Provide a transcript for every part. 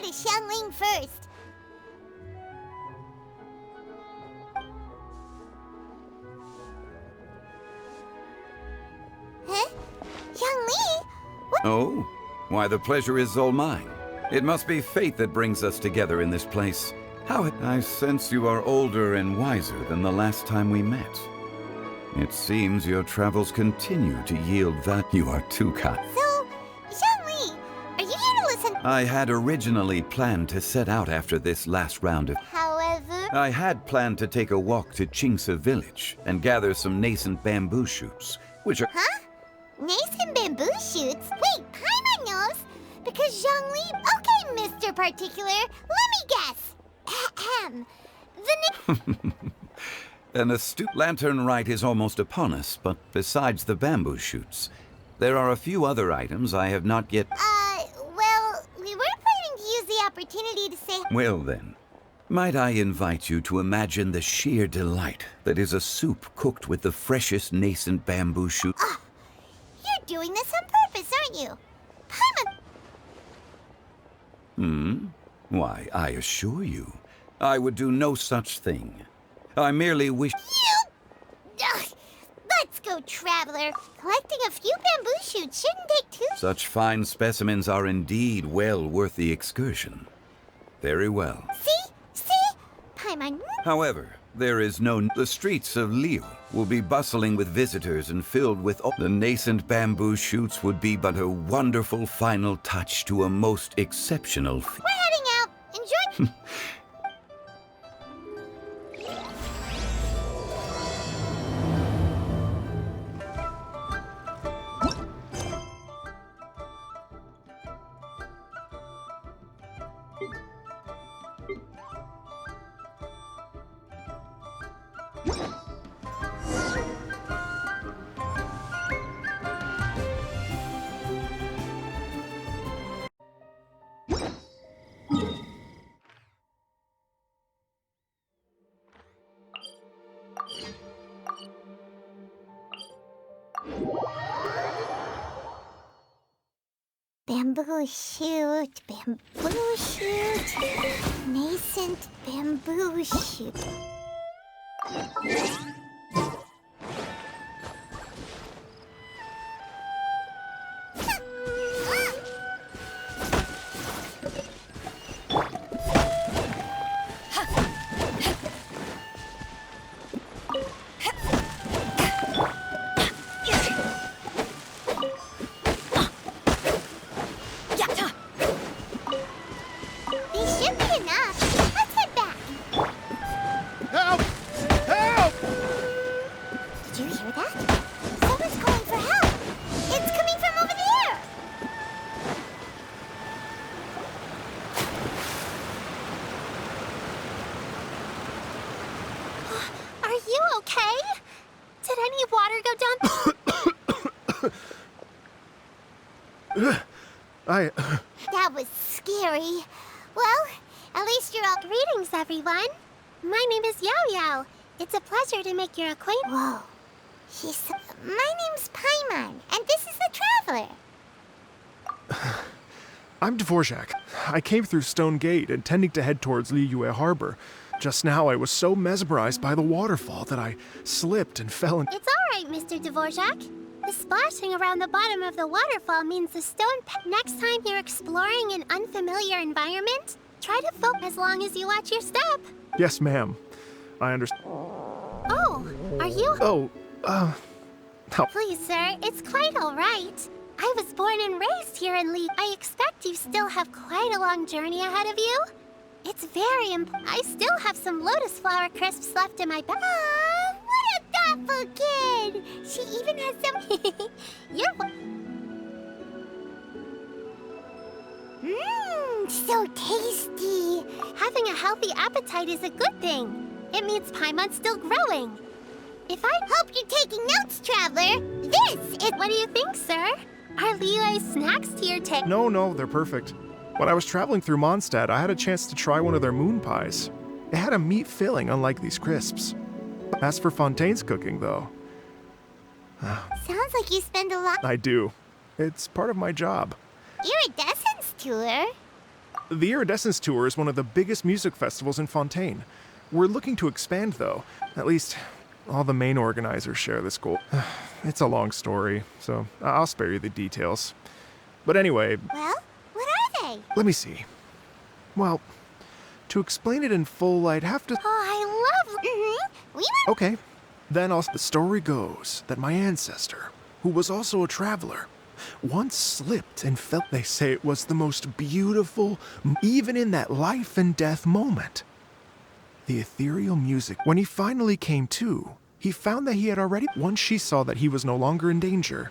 to Xiangling first. Huh? Xiangling? What? Oh, why the pleasure is all mine. It must be fate that brings us together in this place. How I sense you are older and wiser than the last time we met. It seems your travels continue to yield that you are too kind. So, Xiangling, are you here to listen? I had originally planned to set out after this last round of... However... I had planned to take a walk to Qingse village and gather some nascent bamboo shoots, which are... Huh? Nascent bamboo shoots? Wait, Paimon knows! Because Xiangling... Okay, Mr. Particular, let me guess! Ahem. An astute lantern rite is almost upon us, but besides the bamboo shoots, there are a few other items I have not yet... Well, we were planning to use the opportunity to say... Well then, might I invite you to imagine the sheer delight that is a soup cooked with the freshest nascent bamboo shoot... You're doing this on purpose, aren't you? Paimon! Why, I assure you, I would do no such thing. I merely wish... You... Ugh. Let's go, Traveler. Collecting a few bamboo shoots shouldn't take too... Such fine specimens are indeed well worth the excursion. Very well. See? See? Paimon... However, there is no... The streets of Liu will be bustling with visitors and filled with... The nascent bamboo shoots would be but a wonderful final touch to a most exceptional... We're heading out. Enjoy... Bamboo shoot, bamboo shoot, nascent bamboo shoot. That was scary. Well, at least you're all... Greetings, everyone. My name is Yao Yao. It's a pleasure to make your acquaintance. Whoa. My name's Paimon, and this is the Traveler. I'm Dvorak. I came through Stone Gate, intending to head towards Liyue Harbor. Just now, I was so mesmerized by the waterfall that I slipped and fell in... It's all right, Mr. Dvorak. The splashing around the bottom of the waterfall means the stone... Next time you're exploring an unfamiliar environment, try to focus as long as you watch your step. Yes, ma'am. I understand. Oh, are you... Oh, no. Please, sir, it's quite all right. I was born and raised here in Lee. I expect you still have quite a long journey ahead of you. It's very important. I still have some lotus flower crisps left in my bag. Aw, what a thoughtful kid! She even has some... You're... Mmm, so tasty! Having a healthy appetite is a good thing. It means Paimon's still growing. If I hope you're taking notes, Traveler, this is... What do you think, sir? Are Liyue's snacks to your taste? No, they're perfect. When I was traveling through Mondstadt, I had a chance to try one of their moon pies. It had a meat filling, unlike these crisps. As for Fontaine's cooking, though... Sounds like you spend a lot... I do. It's part of my job. Iridescence tour? The Iridescence Tour is one of the biggest music festivals in Fontaine. We're looking to expand, though. At least, all the main organizers share this goal. It's a long story, so I'll spare you the details. But anyway... Well, what are they? Let me see. Well, to explain it in full, I'd have to... Oh, I love... Okay. Then the story goes that my ancestor, who was also a traveler, once slipped and felt, they say it was the most beautiful, even in that life and death moment. The ethereal music. When he finally came to, he found that he had already... Once she saw that he was no longer in danger,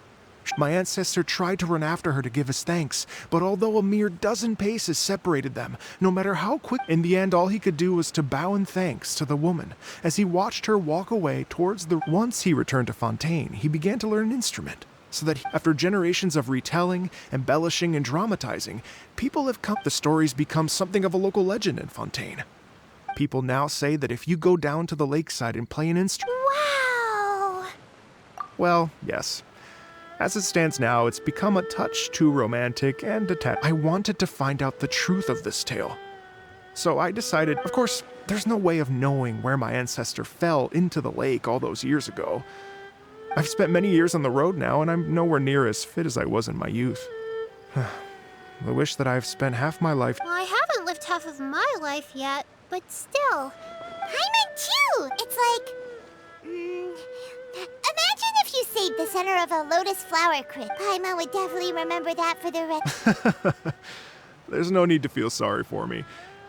my ancestor tried to run after her to give his thanks, but although a mere dozen paces separated them, no matter how quick, in the end all he could do was to bow in thanks to the woman. As he watched her walk away towards the... Once he returned to Fontaine, he began to learn an instrument, so that after generations of retelling, embellishing, and dramatizing, people have come... The stories become something of a local legend in Fontaine. People now say that if you go down to the lakeside and play an instrument... Wow! Well, yes. As it stands now, it's become a touch too romantic and detached. I wanted to find out the truth of this tale. So I decided, of course, there's no way of knowing where my ancestor fell into the lake all those years ago. I've spent many years on the road now, and I'm nowhere near as fit as I was in my youth. I wish that I've spent half my life... Well, I haven't lived half of my life yet, but still. Paimon too! It's like... Imagine if you saved the center of a lotus flower crypt. Paimon would definitely remember that for the rest... There's no need to feel sorry for me.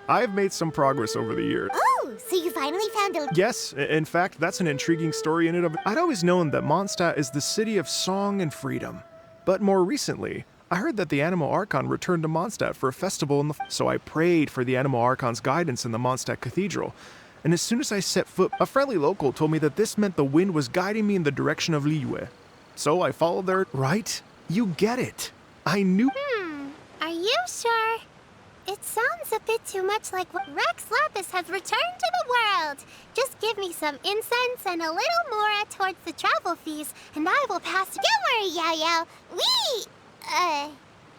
I've made some progress over the years. Oh, so you finally found a... Yes, in fact, that's an intriguing story in and of... I'd always known that Mondstadt is the city of song and freedom. But more recently, I heard that the Animal Archon returned to Mondstadt for a festival in the... So I prayed for the Animal Archon's guidance in the Mondstadt Cathedral. And as soon as I set foot, a friendly local told me that this meant the wind was guiding me in the direction of Liyue. So I followed their... Right? You get it. I knew... Are you sure? It sounds a bit too much like what Rex Lapis has returned to the world. Just give me some incense and a little more towards the travel fees, and I will pass... Don't worry, Yao Yao.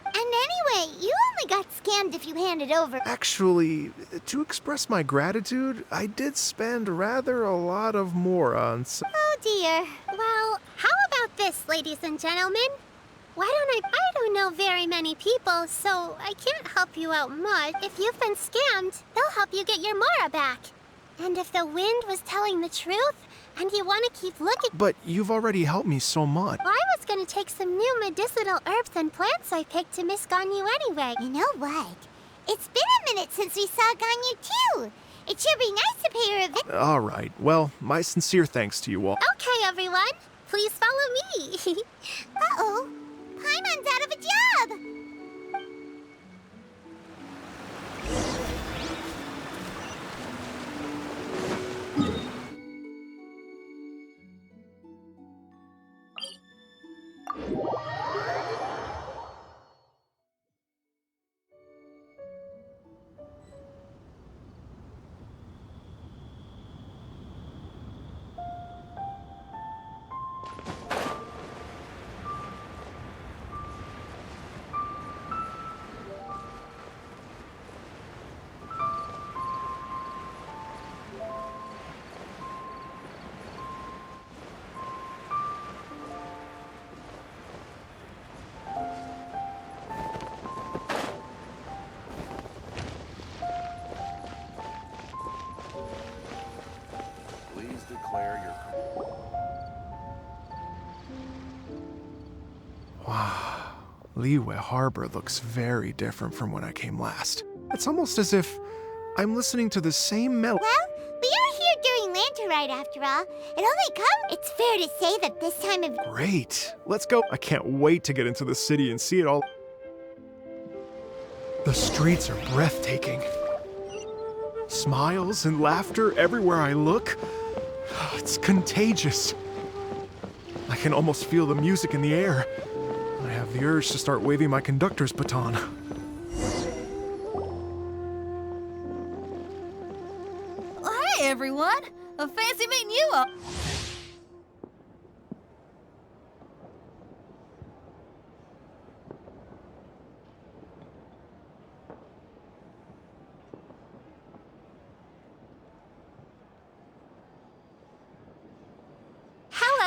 And anyway, you only got scammed if you handed over. Actually, to express my gratitude, I did spend rather a lot of more on... Oh dear. Well, how about this, ladies and gentlemen? I don't know very many people, so I can't help you out much. If you've been scammed, they'll help you get your Mora back. And if the wind was telling the truth, and you want to keep looking... But you've already helped me so much. Well, I was going to take some new medicinal herbs and plants I picked to Miss Ganyu anyway. You know what? It's been a minute since we saw Ganyu too. It should be nice to pay her a visit. All right. Well, my sincere thanks to you all. Okay, everyone. Please follow me. Uh-oh. Paimon's out of a job! Wow, Liyue Harbor looks very different from when I came last. It's almost as if I'm listening to the same melody. Well, we are here during Lantern Ride after all. It only comes... It's fair to say that this time of... Great, let's go. I can't wait to get into the city and see it all. The streets are breathtaking. Smiles and laughter everywhere I look. It's contagious. I can almost feel the music in the air. I have the urge to start waving my conductor's baton. Hey everyone! Fancy meeting you all!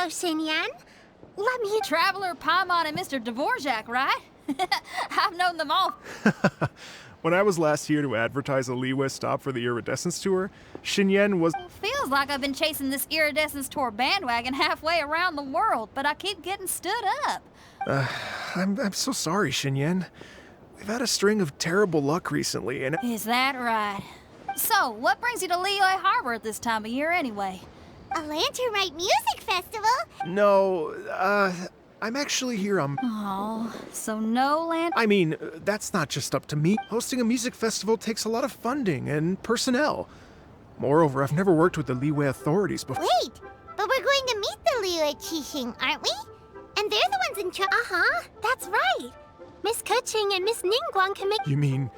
Xinyan. Let me... Traveler, Paimon, and Mr. Dvorak, right? I've known them all. When I was last here to advertise a Liyue stop for the Iridescence Tour, Xinyan was... Feels like I've been chasing this Iridescence Tour bandwagon halfway around the world, but I keep getting stood up. I'm so sorry, Xinyan. We've had a string of terrible luck recently, and... Is that right? So, what brings you to Liyue Harbor at this time of year anyway? A Lantern Rite Music Festival? No, I'm actually here on... Oh, so no land... I mean, that's not just up to me. Hosting a music festival takes a lot of funding and personnel. Moreover, I've never worked with the Liyue authorities before. Wait, but we're going to meet the Liyue Qixing, aren't we? And they're the ones in charge. Uh-huh, that's right. Miss Kuching and Miss Ningguang can make... You mean...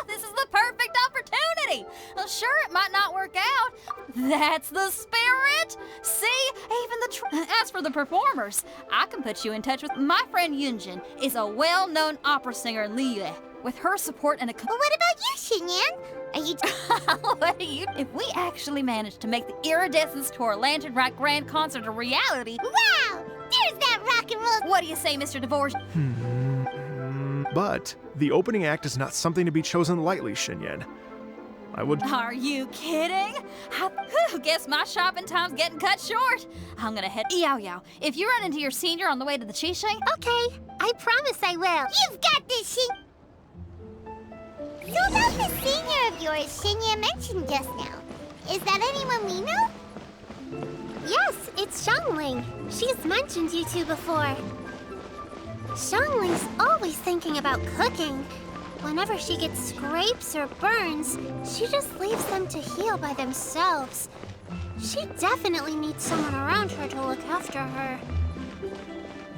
This is the perfect opportunity! Well, sure, it might not work out. That's the spirit! See, even the as for the performers, I can put you in touch with my friend Yunjin, is a well-known opera singer in Liyue. With her support and a... But what about you, Xinyan? Are you... What do you... If we actually manage to make the Iridescence Tour Lantern Rite Grand Concert a reality... Wow! There's that rock and roll... What do you say, Mr. Dvorak? But the opening act is not something to be chosen lightly, Xinyan. I would... Are you kidding? Guess my shopping time's getting cut short. I'm gonna head... Yao Yao, if you run into your senior on the way to the Qixing... Okay, I promise I will. You've got this, Xin... So about the senior of yours Xinyan mentioned just now, is that anyone we know? Yes, it's Xiangling. She's mentioned you two before. Xiangling's always thinking about cooking. Whenever she gets scrapes or burns, she just leaves them to heal by themselves. She definitely needs someone around her to look after her.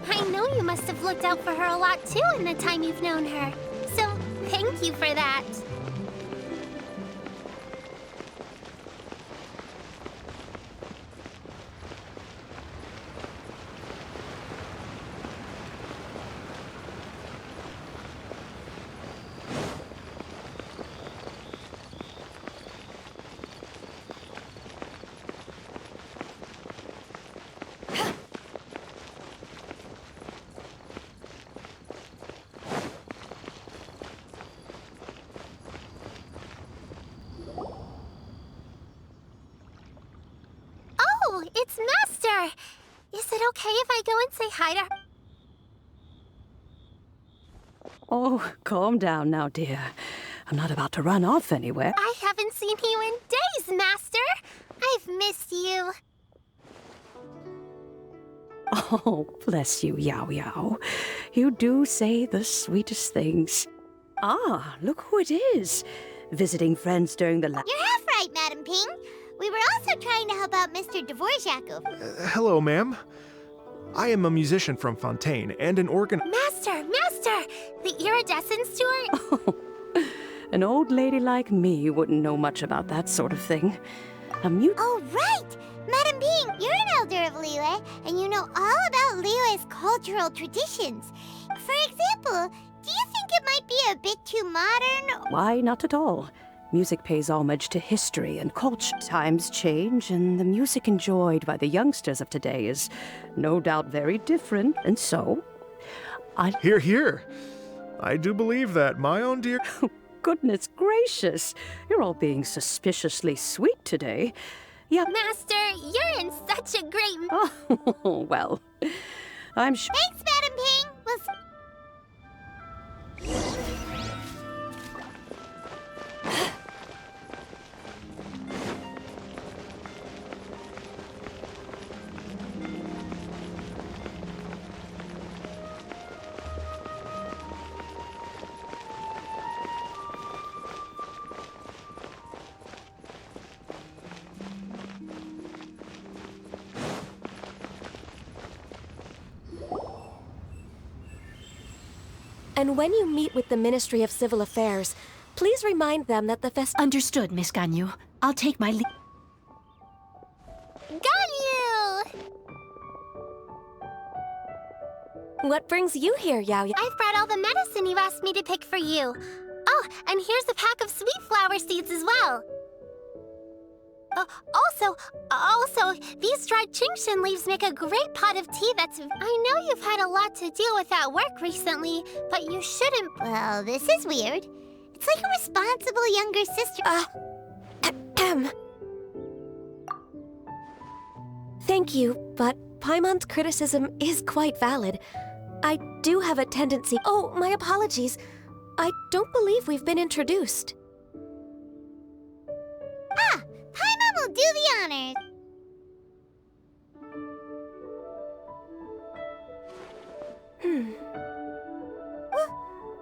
I know you must have looked out for her a lot too in the time you've known her. So, thank you for that. It's Master! Is it okay if I go and say hi to her? Oh, calm down now, dear. I'm not about to run off anywhere. I haven't seen you in days, Master! I've missed you. Oh, bless you, Yao Yao. You do say the sweetest things. Ah, look who it is. Visiting friends during the... You're half right, Madam Ping. We were also trying to help out Mr. Dvorak over. Hello, ma'am. I am a musician from Fontaine and an organ... Master! The Iridescence Tour? Oh, an old lady like me wouldn't know much about that sort of thing. Oh, right! Madam Ping, you're an elder of Liyue, and you know all about Liyue's cultural traditions. For example, do you think it might be a bit too modern? Why, not at all. Music pays homage to history and culture. Times change, and the music enjoyed by the youngsters of today is no doubt very different, and so... Hear, hear! I do believe that, my own dear... Goodness gracious! You're all being suspiciously sweet today. Yeah. Master, you're in such a great... Oh, well, I'm sure... Thanks, Madam Ping! And when you meet with the Ministry of Civil Affairs, please remind them that the Understood, Miss Ganyu. I'll take my leave. Ganyu! What brings you here, Yao Yao? I've brought all the medicine you asked me to pick for you. Oh, and here's a pack of sweet flower seeds as well. Also, these dried Chingshin leaves make a great pot of tea that's... I know you've had a lot to deal with at work recently, but you shouldn't... Well, this is weird. It's like a responsible younger sister. Thank you, but Paimon's criticism is quite valid. I do have a tendency... Oh, my apologies. I don't believe we've been introduced. Ah, Paimon will do the honors.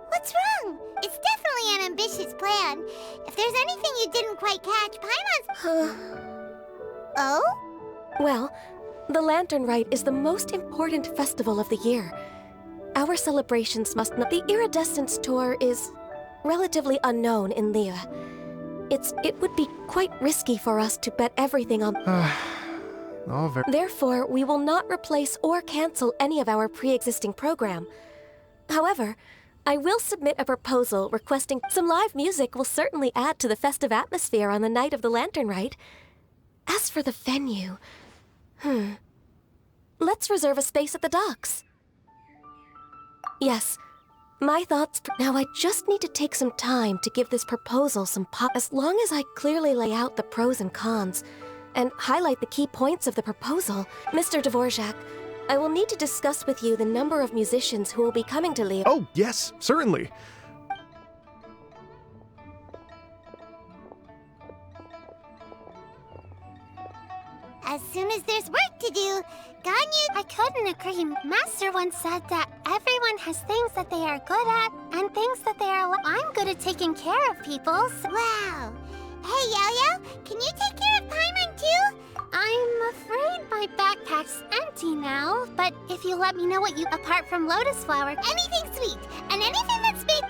What's wrong? It's definitely an ambitious plan. If there's anything you didn't quite catch, Paimon's... Oh? Well, the Lantern Rite is the most important festival of the year. Our celebrations must not... The Iridescence Tour is relatively unknown in Lea. It would be quite risky for us to bet everything on... Therefore, we will not replace or cancel any of our pre-existing program. However, I will submit a proposal requesting some live music will certainly add to the festive atmosphere on the night of the Lantern Rite. As for the venue... Let's reserve a space at the docks. Yes, my thoughts... Now I just need to take some time to give this proposal some pop... As long as I clearly lay out the pros and cons, and highlight the key points of the proposal, Mr. Dvorak, I will need to discuss with you the number of musicians who will be coming to Lea. Oh, yes, certainly. As soon as there's work to do, Ganyu... I couldn't agree. Master once said that everyone has things that they are good at and things that they are... I'm good at taking care of people, so... Wow. Hey, Yao-Yao, can you take care of Paimon too? I'm afraid my backpack's empty now, but if you let me know what you... Apart from Lotus Flower... Anything sweet, and anything that's big...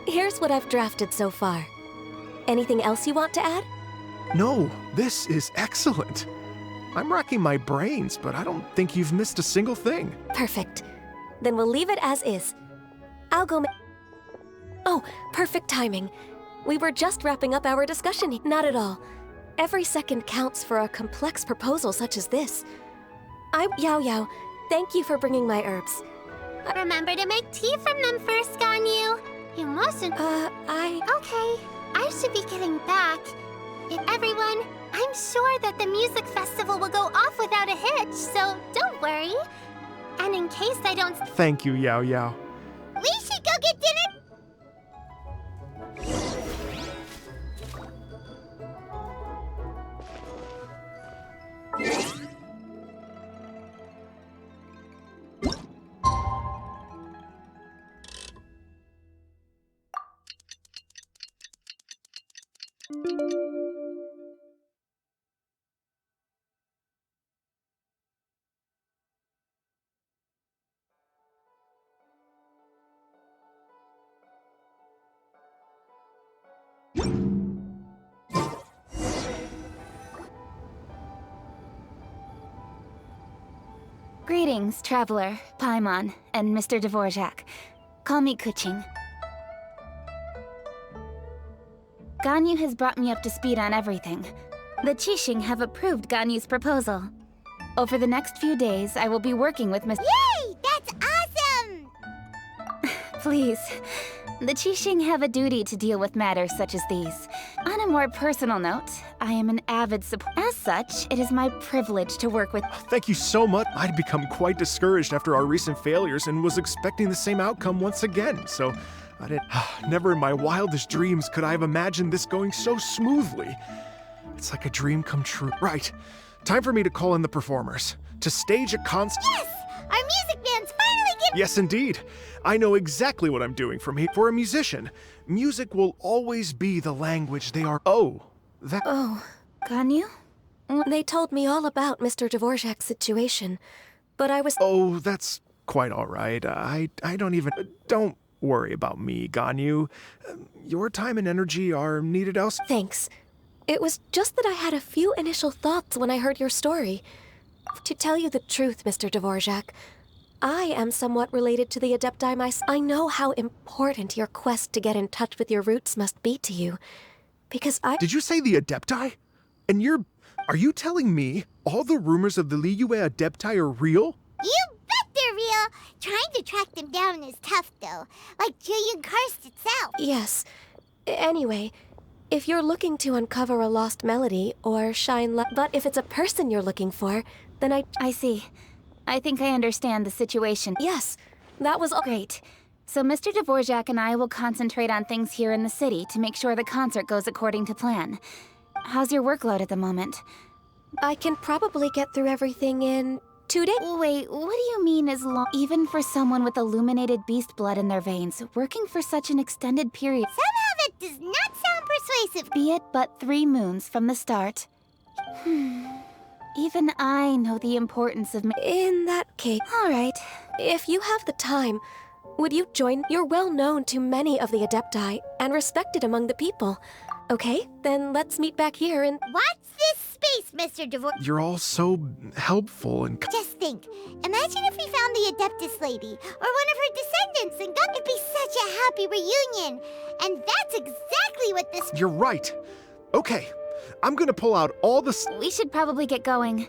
Here's what I've drafted so far. Anything else you want to add? No, this is excellent. I'm racking my brains, but I don't think you've missed a single thing. Perfect. Then we'll leave it as is. I'll go Oh, perfect timing. We were just wrapping up our discussion. Not at all. Every second counts for a complex proposal such as this. Yao, thank you for bringing my herbs. Remember to make tea from them first, Ganyu. You mustn't... Okay, I should be getting back. Everyone, I'm sure that the music festival will go off without a hitch, so don't worry. And in case I don't... Thank you, Yao. We should go get dinner. Greetings, Traveler, Paimon, and Mr. Dvorak. Call me Kuching. Ganyu has brought me up to speed on everything. The Qixing have approved Ganyu's proposal. Over the next few days, I will be working with Mr. Yay! That's awesome! Please. The Qixing have a duty to deal with matters such as these. On a more personal note, I am an avid supporter. As such, it is my privilege to work with... Thank you so much. I'd become quite discouraged after our recent failures and was expecting the same outcome once again, so I didn't... Never in my wildest dreams could I have imagined this going so smoothly. It's like a dream come true. Right. Time for me to call in the performers. To stage a concert... Yes! Our music band's finally getting... Yes, indeed. I know exactly what I'm doing for me. For a musician, music will always be the language they are... Oh, that... Oh. Ganyu? They told me all about Mr. Dvorak's situation, but I was... Oh, that's quite all right. I don't even... Don't worry about me, Ganyu. Your time and energy are needed elsewhere. Thanks. It was just that I had a few initial thoughts when I heard your story. To tell you the truth, Mr. Dvorak, I am somewhat related to the Adepti myself. I know how important your quest to get in touch with your roots must be to you. Because I— Did you say the Adepti? And are you telling me all the rumors of the Liyue Adepti are real? You bet they're real! Trying to track them down is tough, though. Like Julian Karst itself. Yes. Anyway, if you're looking to uncover a lost melody or shine light— But if it's a person you're looking for, then I see. I think I understand the situation. Yes, that was all. Great. So Mr. Dvorak and I will concentrate on things here in the city to make sure the concert goes according to plan. How's your workload at the moment? I can probably get through everything in 2 days. Wait, what do you mean as long? Even for someone with illuminated beast blood in their veins, working for such an extended period— Somehow that does not sound persuasive. Be it but 3 moons from the start. Even I know the importance of— In that case— All right. If you have the time, would you join? You're well known to many of the Adepti and respected among the people. Okay, then let's meet back here and— Watch this space, Mr. Dvorak. You're all so helpful and... Just think. Imagine if we found the Adeptus lady, or one of her descendants, and it'd be such a happy reunion. And that's exactly what this— You're right. Okay, I'm gonna pull out all the... We should probably get going.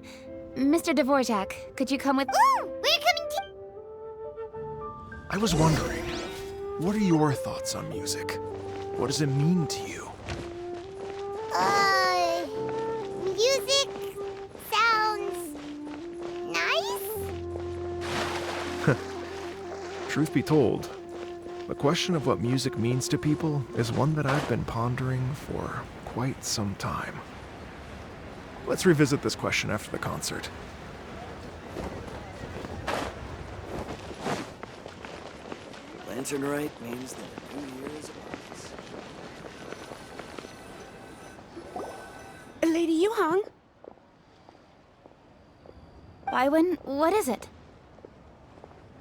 Mr. Dvorak, could you come with— Ooh, we're coming to— I was wondering, what are your thoughts on music? What does it mean to you? Music sounds nice? Truth be told, the question of what music means to people is one that I've been pondering for quite some time. Let's revisit this question after the concert. Lantern Rite means that the new year is upon us. Lady Yuhang? Baiwen, what is it?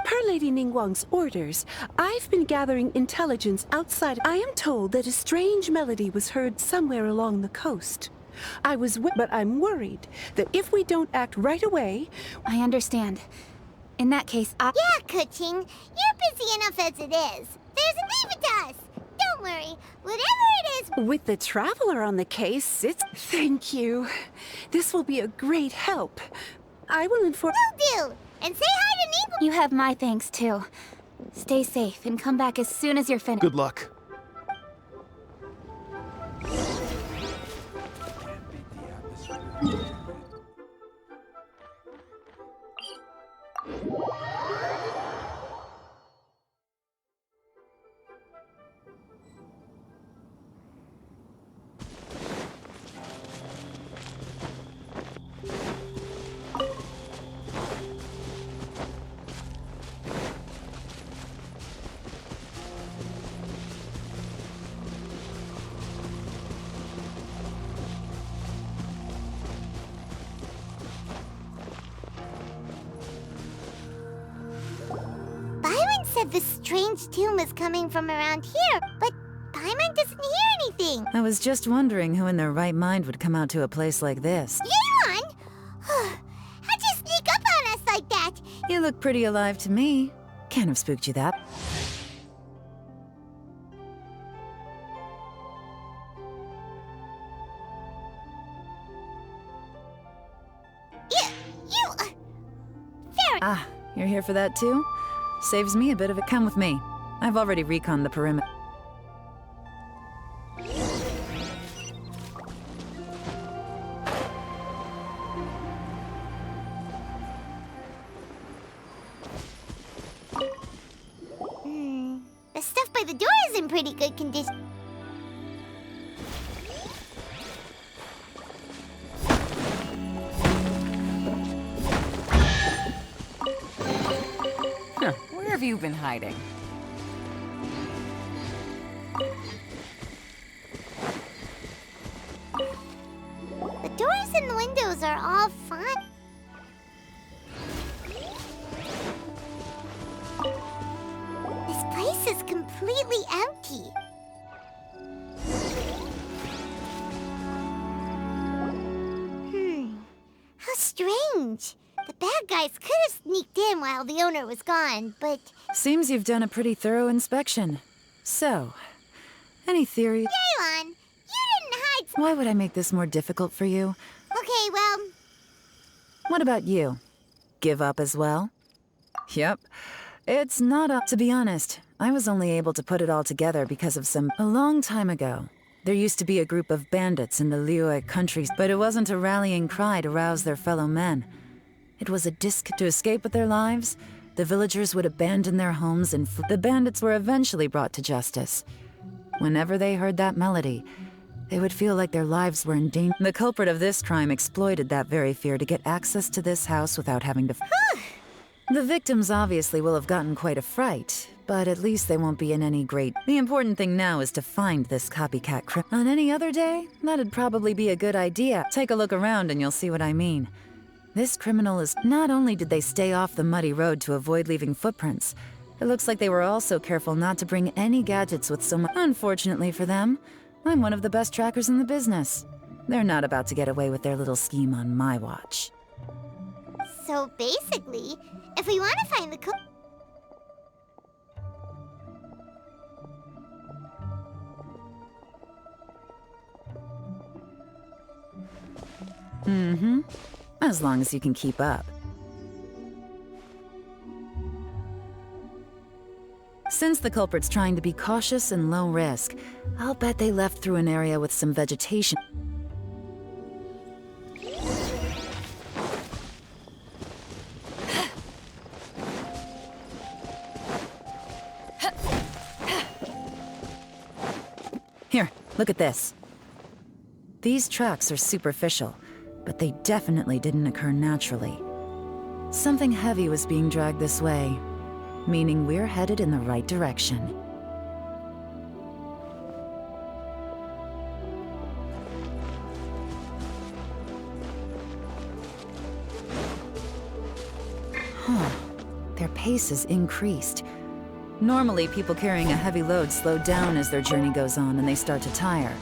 Per Lady Ningguang's orders, I've been gathering intelligence outside. I am told that a strange melody was heard somewhere along the coast. But I'm worried that if we don't act right away— I understand. In that case, Yeah, Kuching. You're busy enough as it is. Leave it to us. Don't worry. Whatever it is— With the Traveler on the case, Thank you. This will be a great help. I will inform— Will do. And say hi to Ningguang. you have my thanks too. Stay safe and come back as soon as you're finished. Good luck. The strange tune was coming from around here, but Paimon doesn't hear anything. I was just wondering who in their right mind would come out to a place like this. Leon! How'd you sneak up on us like that? You look pretty alive to me. Can't have spooked you that. Ah, you're here for that too? Saves me a bit of it. Come with me. I've already reconned the perimeter. The stuff by the door is in pretty good condition. Where have you been hiding? The doors and windows are all fine. This place is completely empty. How strange. The bad guys could have sneaked in while the owner was gone, but... Seems you've done a pretty thorough inspection. So, any theory? Yaylon, you didn't hide... Why would I make this more difficult for you? Okay, well... What about you? Give up as well? Yep. It's not up. To be honest, I was only able to put it all together because of some... A long time ago, there used to be a group of bandits in the Liyue countries, but it wasn't a rallying cry to rouse their fellow men. It was a disc to escape with their lives. The villagers would abandon their homes and the bandits were eventually brought to justice. Whenever they heard that melody, they would feel like their lives were in danger. The culprit of this crime exploited that very fear to get access to this house without having to... The victims obviously will have gotten quite a fright, but at least they won't be in any great... The important thing now is to find this copycat On any other day, that'd probably be a good idea. Take a look around and you'll see what I mean. This criminal is... Not only did they stay off the muddy road to avoid leaving footprints, it looks like they were also careful not to bring any gadgets with so much... Unfortunately for them, I'm one of the best trackers in the business. They're not about to get away with their little scheme on my watch. So basically, if we want to find the As long as you can keep up. Since the culprit's trying to be cautious and low risk, I'll bet they left through an area with some vegetation. Here, look at this. These tracks are superficial, but they definitely didn't occur naturally. Something heavy was being dragged this way, meaning we're headed in the right direction. Their pace is increased. Normally, people carrying a heavy load slow down as their journey goes on and they start to tire.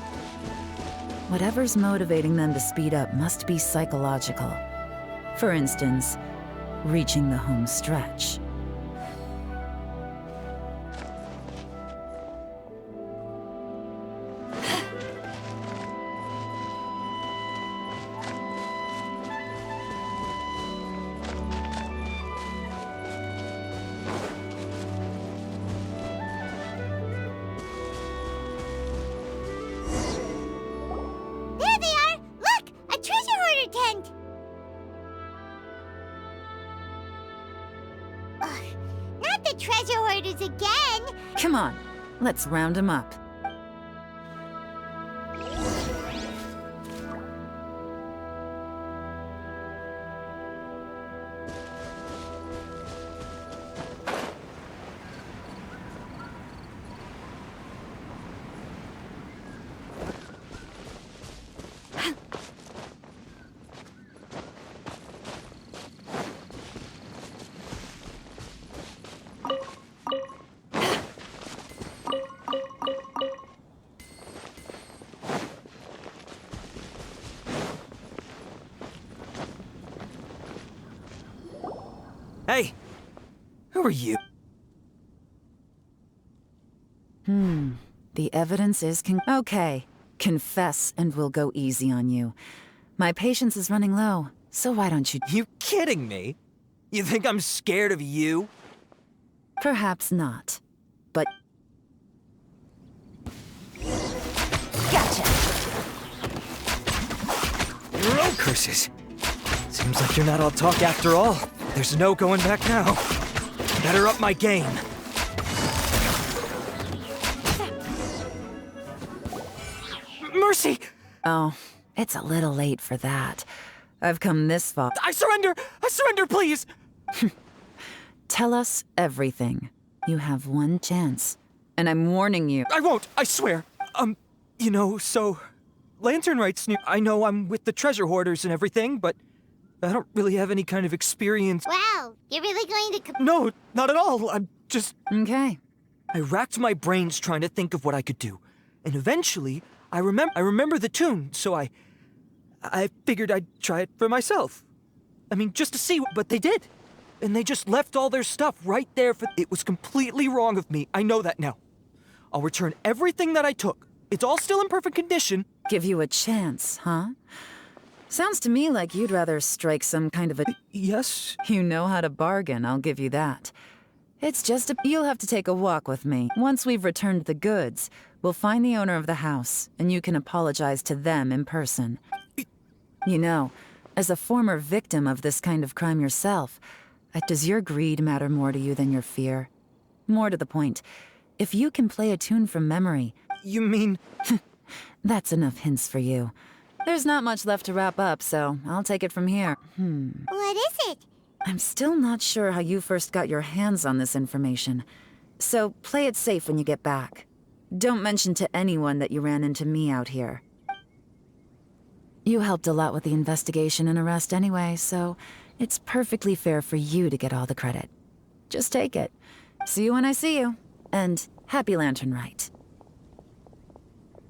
Whatever's motivating them to speed up must be psychological. For instance, reaching the home stretch. Come on, let's round them up. Hey! Who are you? The evidence is okay. Confess and we'll go easy on you. My patience is running low, so why don't you... You kidding me? You think I'm scared of you? Perhaps not, but... Gotcha! Oh, curses! Seems like you're not all talk after all. There's no going back now. Better up my game. Mercy! Oh, it's a little late for that. I've come this far. I surrender! I surrender, please! Tell us everything. You have one chance. And I'm warning you. I won't, I swear. You know, so... Lantern Right's new. I know I'm with the treasure hoarders and everything, but... I don't really have any kind of experience. Wow, you're really going to... No, not at all. I'm just... Okay. I racked my brains trying to think of what I could do. And eventually, I remember the tune, so I figured I'd try it for myself. I mean, just to see, but they did. And they just left all their stuff right there for... It was completely wrong of me. I know that now. I'll return everything that I took. It's all still in perfect condition. Give you a chance, huh? Sounds to me like you'd rather strike some kind of a... Yes? You know how to bargain, I'll give you that. It's just a... You'll have to take a walk with me. Once we've returned the goods, we'll find the owner of the house, and you can apologize to them in person. You know, as a former victim of this kind of crime yourself, does your greed matter more to you than your fear? More to the point, if you can play a tune from memory... You mean... That's enough hints for you. There's not much left to wrap up, so I'll take it from here. What is it? I'm still not sure how you first got your hands on this information. So play it safe when you get back. Don't mention to anyone that you ran into me out here. You helped a lot with the investigation and arrest anyway, so it's perfectly fair for you to get all the credit. Just take it. See you when I see you. And happy Lantern Rite.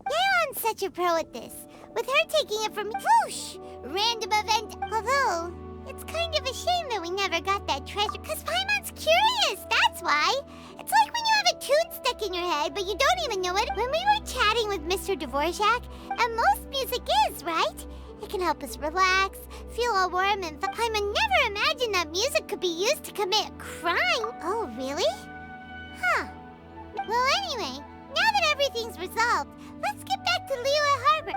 Yeon's such a pro at this. With her taking it from whoosh, random event. Although, it's kind of a shame that we never got that treasure. Because Paimon's curious, that's why. It's like when you have a tune stuck in your head, but you don't even know it. When we were chatting with Mr. Dvorak, and most music is, right? It can help us relax, feel all warm, and Paimon never imagined that music could be used to commit a crime. Oh, really? Huh. Well, anyway, now that everything's resolved, let's get back to Liyue Harbor.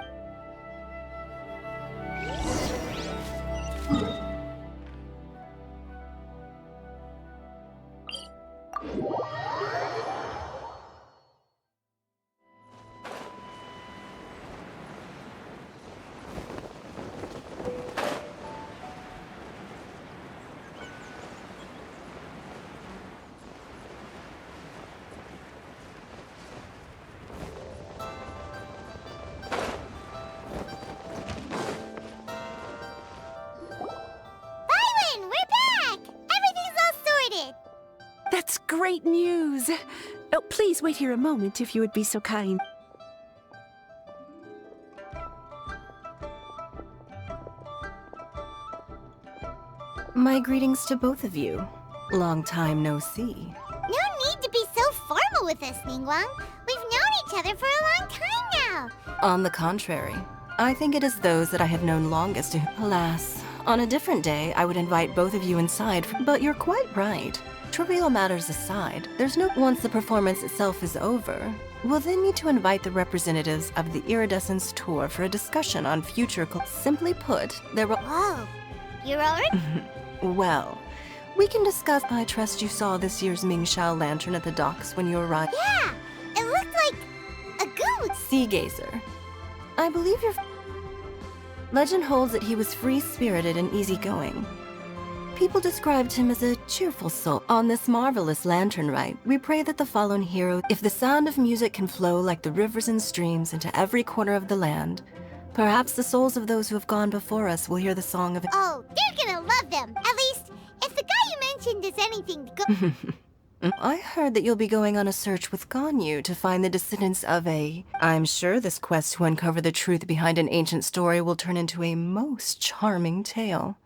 That's great news! Oh, please wait here a moment if you would be so kind. My greetings to both of you. Long time no see. No need to be so formal with us, Ningguang. We've known each other for a long time now. On the contrary, I think it is those that I have known longest who... Alas, on a different day, I would invite both of you inside, but you're quite right. Trivial matters aside, there's no... Once the performance itself is over, we'll then need to invite the representatives of the Iridescence Tour for a discussion on future... Simply put, there will... Whoa, you're already... Well, we can discuss... I trust you saw this year's Mingxiao lantern at the docks when you arrived. Yeah, it looked like a goose. Sea Gazer. I believe your... Legend holds that he was free-spirited and easygoing. People described him as a cheerful soul. On this marvelous lantern rite, we pray that the fallen hero, if the sound of music can flow like the rivers and streams into every corner of the land, perhaps the souls of those who have gone before us will hear the song of... Oh, they're gonna love them. At least, if the guy you mentioned is anything to go... I heard that you'll be going on a search with Ganyu to find the descendants of a... I'm sure this quest to uncover the truth behind an ancient story will turn into a most charming tale.